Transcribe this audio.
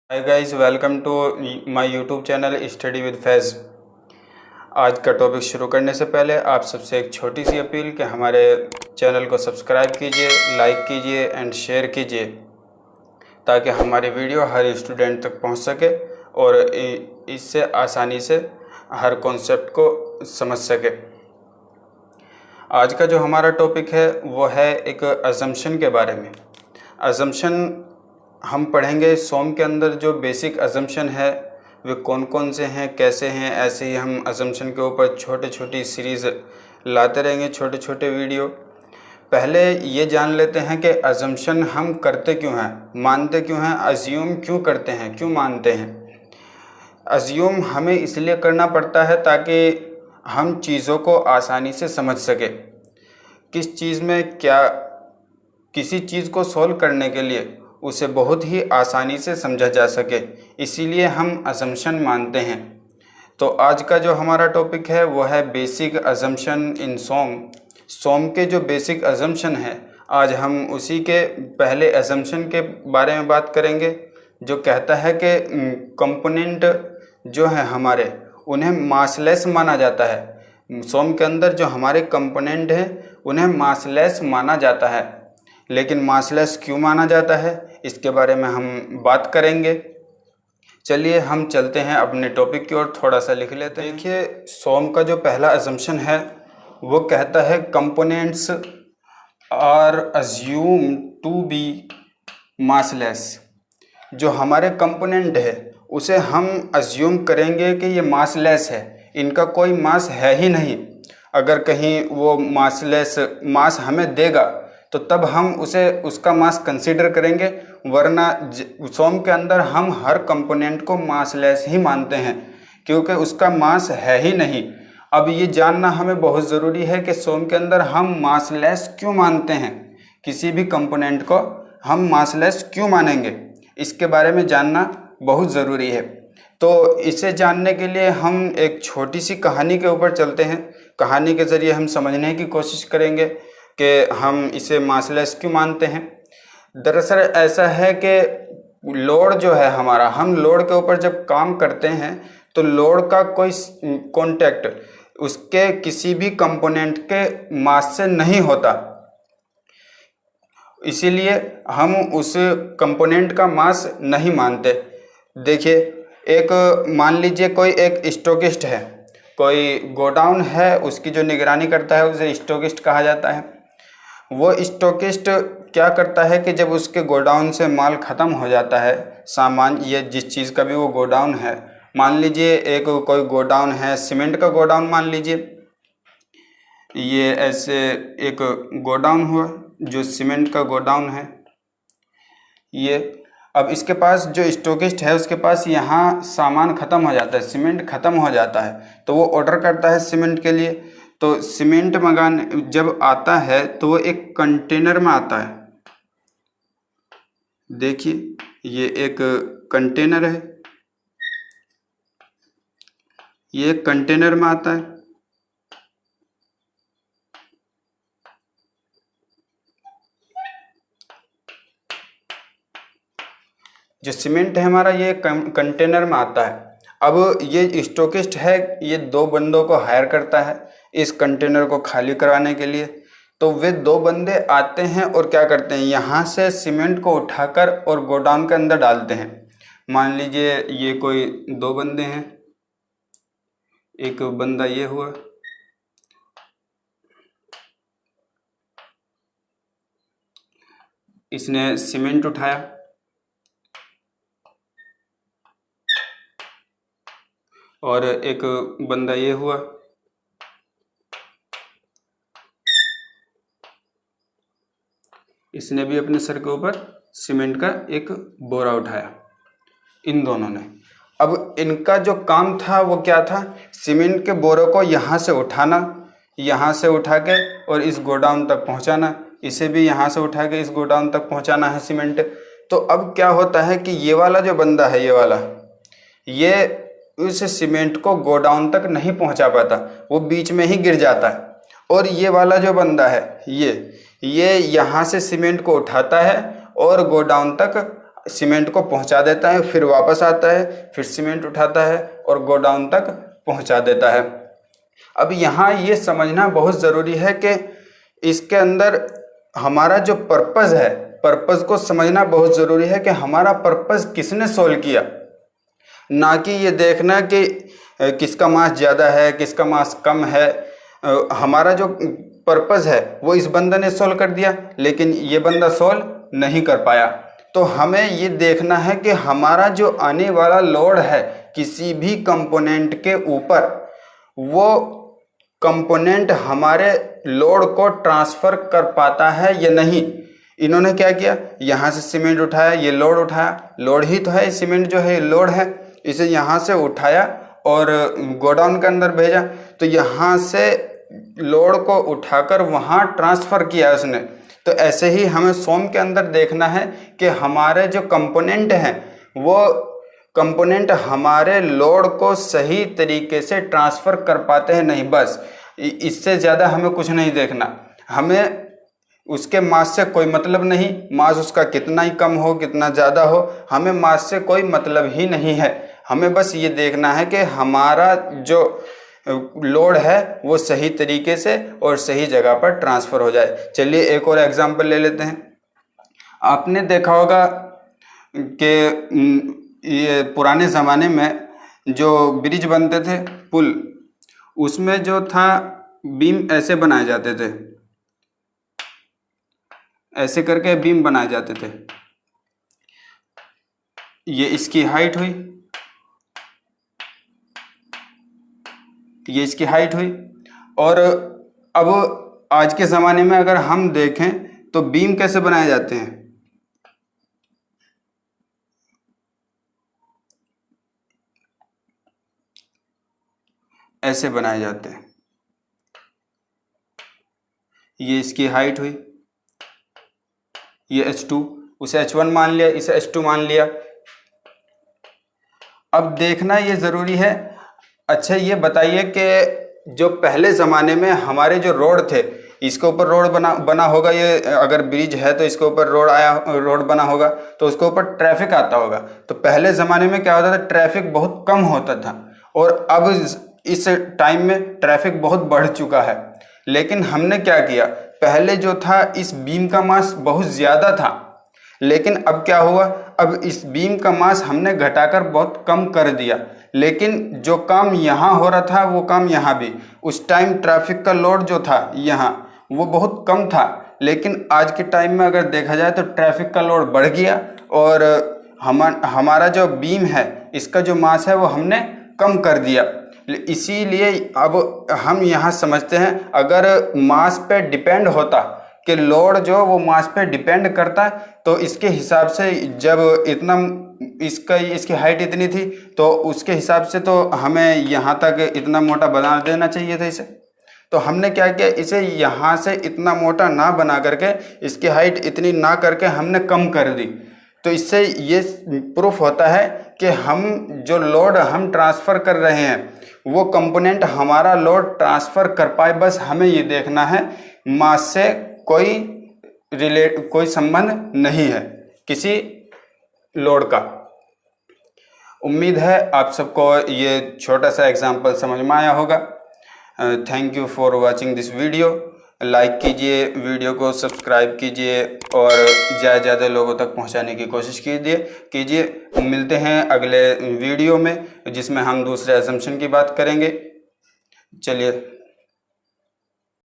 Hi guys, welcome to my YouTube channel study with Faiz. आज का topic शुरू करने से पहले आप सबसे एक छोटी सी अपील कि हमारे चैनल को सब्सक्राइब कीजिए, लाइक कीजिए एंड शेयर कीजिए ताकि हमारी वीडियो हर स्टूडेंट तक पहुंच सके और इससे आसानी से हर कॉन्सेप्ट को समझ सके। आज का जो हमारा टॉपिक है वो है एक अजम्पशन के बारे में। अजम्पशन हम पढ़ेंगे सोम के अंदर जो बेसिक अजम्पशन है वे कौन कौन से हैं, कैसे हैं। ऐसे ही हम अजम्पशन के ऊपर छोटे छोटी सीरीज़ लाते रहेंगे, छोटे छोटे वीडियो। पहले ये जान लेते हैं कि अजम्पशन हम करते क्यों हैं, मानते क्यों हैं, अज्यूम क्यों करते हैं, क्यों मानते हैं। अज्यूम हमें इसलिए करना पड़ता है ताकि हम चीज़ों को आसानी से समझ सके। किस चीज़ में क्या, किसी चीज़ को सॉल्व करने के लिए उसे बहुत ही आसानी से समझा जा सके, इसीलिए हम अजम्पशन मानते हैं। तो आज का जो हमारा टॉपिक है वो है बेसिक अजम्पशन इन सोम। सोम के जो बेसिक अजम्पशन है आज हम उसी के पहले अजम्पशन के बारे में बात करेंगे, जो कहता है कि कंपोनेंट जो है हमारे उन्हें मासलेस माना जाता है। सोम के अंदर जो हमारे कंपोनेंट हैं उन्हें मासलेस माना जाता है। लेकिन मासलेस क्यों माना जाता है इसके बारे में हम बात करेंगे। चलिए हम चलते हैं अपने टॉपिक की ओर, थोड़ा सा लिख लेते हैं। देखिए, सोम का जो पहला अजम्पशन है वो कहता है components are assume to be massless. जो हमारे कंपोनेंट है उसे हम अज्यूम करेंगे कि ये मासलेस है, इनका कोई मास है ही नहीं। अगर कहीं वो मासलेस मास हमें देगा तो तब हम उसे उसका मास कंसीडर करेंगे, वरना सोम के अंदर हम हर कंपोनेंट को मासलेस ही मानते हैं क्योंकि उसका मास है ही नहीं। अब ये जानना हमें बहुत ज़रूरी है कि सोम के अंदर हम मासलेस क्यों मानते हैं, किसी भी कंपोनेंट को हम मासलेस क्यों मानेंगे, इसके बारे में जानना बहुत ज़रूरी है। तो इसे जानने के लिए हम एक छोटी सी कहानी के ऊपर चलते हैं। कहानी के ज़रिए हम समझने की कोशिश करेंगे कि हम इसे मासलेस क्यों मानते हैं। दरअसल ऐसा है कि लोड जो है हमारा, हम लोड के ऊपर जब काम करते हैं तो लोड का कोई कांटेक्ट उसके किसी भी कंपोनेंट के मास से नहीं होता, इसीलिए हम उस कंपोनेंट का मास नहीं मानते। देखिए, एक मान लीजिए कोई एक स्टॉकिस्ट है, कोई गोडाउन है, उसकी जो निगरानी करता है उसे स्टॉकिस्ट कहा जाता है। वो स्टॉकिस्ट क्या करता है कि जब उसके गोडाउन से माल ख़त्म हो जाता है, सामान, ये जिस चीज़ का भी वो गोडाउन है, मान लीजिए एक कोई गोडाउन है, सीमेंट का गोडाउन मान लीजिए, ये ऐसे एक गोडाउन हुआ जो सीमेंट का गोडाउन है ये। अब इसके पास जो स्टॉकिस्ट है उसके पास यहाँ सामान ख़त्म हो जाता है, सीमेंट ख़त्म हो जाता है, तो वो ऑर्डर करता है सीमेंट के लिए। तो सीमेंट मंगाने जब आता है तो वो एक कंटेनर में आता है। देखिए, ये एक कंटेनर है, ये एक कंटेनर में आता है। जो सीमेंट है हमारा ये कंटेनर में आता है। अब ये स्टॉकिस्ट है, ये दो बंदों को हायर करता है इस कंटेनर को खाली करवाने के लिए। तो वे दो बंदे आते हैं और क्या करते हैं, यहाँ से सीमेंट को उठाकर और गोडाउन के अंदर डालते हैं। मान लीजिए ये कोई दो बंदे हैं, एक बंदा ये हुआ, इसने सीमेंट उठाया, और एक बंदा ये हुआ, इसने भी अपने सर के ऊपर सीमेंट का एक बोरा उठाया, इन दोनों ने। अब इनका जो काम था वो क्या था, सीमेंट के बोरे को यहाँ से उठाना, यहाँ से उठा के और इस गोडाउन तक पहुँचाना, इसे भी यहाँ से उठा के इस गोडाउन तक पहुँचाना है सीमेंट। तो अब क्या होता है कि ये वाला जो बंदा है, ये वाला, ये उस सीमेंट को गोडाउन तक नहीं पहुँचा पाता, वो बीच में ही गिर जाता है। और ये वाला जो बंदा है ये यहाँ से सीमेंट को उठाता है और गोडाउन तक सीमेंट को पहुंचा देता है, फिर वापस आता है, फिर सीमेंट उठाता है और गोडाउन तक पहुंचा देता है। अब यहाँ ये समझना बहुत ज़रूरी है कि इसके अंदर हमारा जो पर्पज़ है, पर्पज़ को समझना बहुत ज़रूरी है कि हमारा पर्पज़ किसने सोल्व किया, ना कि ये देखना कि किसका मास ज़्यादा है किसका मास कम है। हमारा जो पर्पज़ है वो इस बंदे ने सोल्व कर दिया, लेकिन ये बंदा सोल्व नहीं कर पाया। तो हमें ये देखना है कि हमारा जो आने वाला लोड है किसी भी कंपोनेंट के ऊपर, वो कंपोनेंट हमारे लोड को ट्रांसफ़र कर पाता है या नहीं। इन्होंने क्या किया, यहाँ से सीमेंट उठाया, ये लोड उठाया, लोड ही तो है, सीमेंट जो है लोड है, इसे यहाँ से उठाया और गोडाउन के अंदर भेजा। तो यहाँ से लोड को उठाकर वहाँ ट्रांसफ़र किया उसने। तो ऐसे ही हमें सोम के अंदर देखना है कि हमारे जो कंपोनेंट हैं वो कंपोनेंट हमारे लोड को सही तरीके से ट्रांसफ़र कर पाते हैं नहीं, बस इससे ज़्यादा हमें कुछ नहीं देखना। हमें उसके मास से कोई मतलब नहीं, मास उसका कितना ही कम हो कितना ज़्यादा हो, हमें मास से कोई मतलब ही नहीं है। हमें बस ये देखना है कि हमारा जो लोड है वो सही तरीके से और सही जगह पर ट्रांसफ़र हो जाए। चलिए एक और एग्जांपल ले लेते हैं। आपने देखा होगा कि ये पुराने ज़माने में जो ब्रिज बनते थे, पुल, उसमें जो था बीम ऐसे बनाए जाते थे, ऐसे करके बीम बनाए जाते थे। ये इसकी हाइट हुई, ये इसकी हाइट हुई। और अब आज के ज़माने में अगर हम देखें तो बीम कैसे बनाए जाते हैं, ऐसे बनाए जाते हैं। ये इसकी हाइट हुई, ये H2, उसे H1 मान लिया, इसे H2 मान लिया। अब देखना ये ज़रूरी है। अच्छा ये बताइए कि जो पहले ज़माने में हमारे जो रोड थे, इसके ऊपर रोड बना होगा, ये अगर ब्रिज है तो इसके ऊपर रोड बना होगा तो उसके ऊपर ट्रैफिक आता होगा। तो पहले ज़माने में क्या होता था, ट्रैफिक बहुत कम होता था, और अब इस टाइम में ट्रैफिक बहुत बढ़ चुका है। लेकिन हमने क्या किया, पहले जो था इस बीम का मास बहुत ज़्यादा था, लेकिन अब क्या हुआ, अब इस बीम का मास हमने घटाकर बहुत कम कर दिया। लेकिन जो काम यहाँ हो रहा था वो काम यहाँ भी, उस टाइम ट्रैफिक का लोड जो था यहाँ वो बहुत कम था, लेकिन आज के टाइम में अगर देखा जाए तो ट्रैफिक का लोड बढ़ गया और हमारा जो बीम है इसका जो मास है वो हमने कम कर दिया। इसीलिए अब हम यहाँ समझते हैं, अगर मास पे डिपेंड होता कि लोड जो वो मास पे डिपेंड करता, तो इसके हिसाब से जब इतना इसकी हाइट इतनी थी तो उसके हिसाब से तो हमें यहाँ तक इतना मोटा बना देना चाहिए था इसे। तो हमने क्या किया, इसे यहाँ से इतना मोटा ना बना करके, इसकी हाइट इतनी ना करके हमने कम कर दी। तो इससे ये प्रूफ होता है कि हम जो लोड हम ट्रांसफ़र कर रहे हैं वो कंपोनेंट हमारा लोड ट्रांसफ़र कर पाए। बस हमें ये देखना है, मास से कोई संबंध नहीं है किसी लोड का। उम्मीद है आप सबको ये छोटा सा एग्जांपल समझ में आया होगा। Thank you for watching this video. Like कीजिए, वीडियो को सब्सक्राइब कीजिए और ज़्यादा से ज़्यादा लोगों तक पहुंचाने की कोशिश कीजिए। मिलते हैं अगले वीडियो में जिसमें हम दूसरे असम्पशन की बात करेंगे। चलिए।